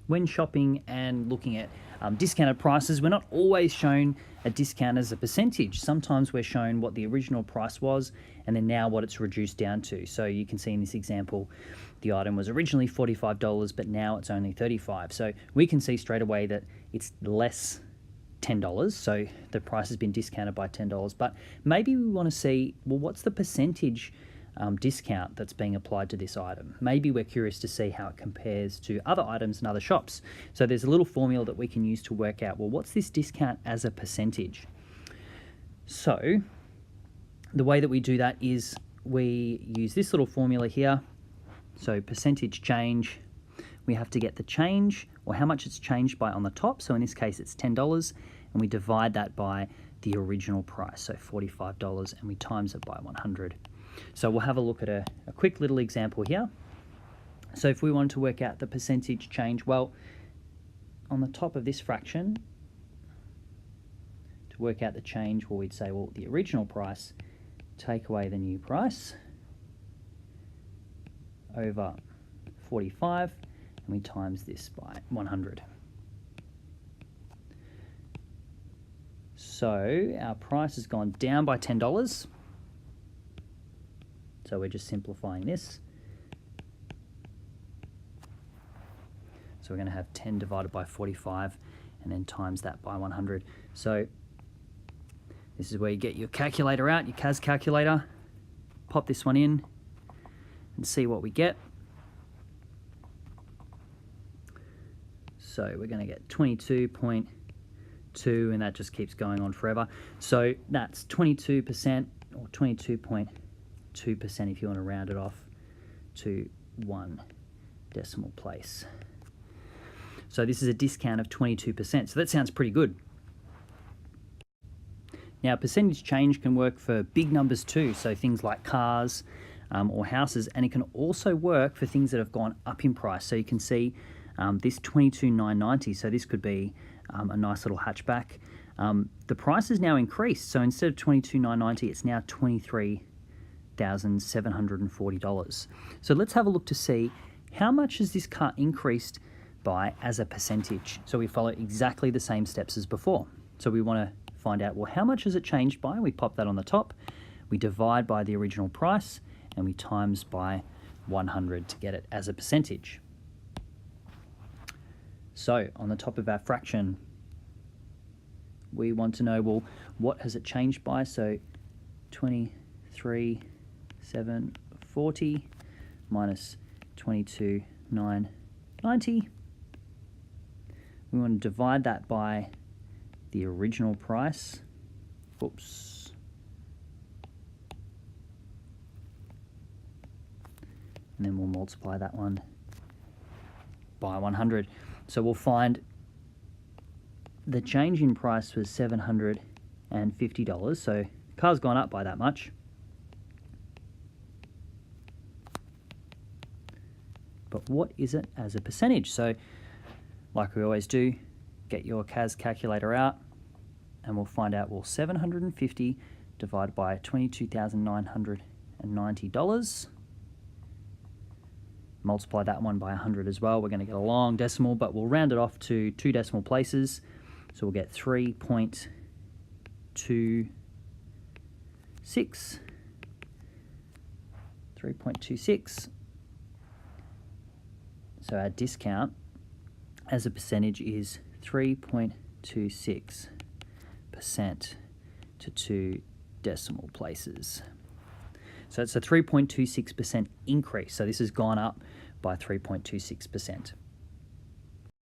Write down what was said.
when shopping and looking at discounted prices, we're not always shown a discount as a percentage. Sometimes we're shown what the original price was and then now what it's reduced down to. So you can see in this example, the item was originally $45, but now it's only $35. So we can see straight away that it's less $10. So the price has been discounted by $10. But maybe we want to see, well, what's the percentage discount that's being applied to this item? Maybe we're curious to see how it compares to other items in other shops. So there's a little formula that we can use to work out, well, what's this discount as a percentage? So the way that we do that is we use this little formula here. So percentage change, we have to get the change, or how much it's changed by on the top. So in this case, it's $10, and we divide that by the original price, so $45, and we times it by 100. So we'll have a look at a quick little example here. So if we wanted to work out the percentage change, well, on the top of this fraction, to work out the change, well, we'd say, well, the original price, take away the new price, over 45, and we times this by 100. So our price has gone down by $10. So we're just simplifying this. So we're going to have 10 divided by 45 and then times that by 100. So this is where you get your calculator out, your CAS calculator, pop this one in and see what we get. So we're going to get 22.2, and that just keeps going on forever. So that's 22%, or 22.2% if you want to round it off to 1 decimal place. So this is a discount of 22%. So that sounds pretty good. Now, percentage change can work for big numbers too, so things like cars or houses, and it can also work for things that have gone up in price. So you can see this $22,990, so this could be a nice little hatchback. The price has now increased, so instead of $22,990, it's now $23,740. So let's have a look to see how much has this car increased by as a percentage. So we follow exactly the same steps as before. So we want to find out, well, how much has it changed by? We pop that on the top, we divide by the original price, and we times by 100 to get it as a percentage. So on the top of our fraction, we want to know, well, what has it changed by? So 23,740 minus 22,990. We want to divide that by the original price. Oops. And then we'll multiply that one by 100. So we'll find the change in price was $750. So the car's gone up by that much. But what is it as a percentage? So like we always do, get your CAS calculator out and we'll find out, well, 750 divided by $22,990. Multiply that one by 100 as well. We're going to get a long decimal, but we'll round it off to 2 decimal places. So we'll get 3.26. So our discount as a percentage is 3.26% to 2 decimal places. So it's a 3.26% increase. So this has gone up by 3.26%.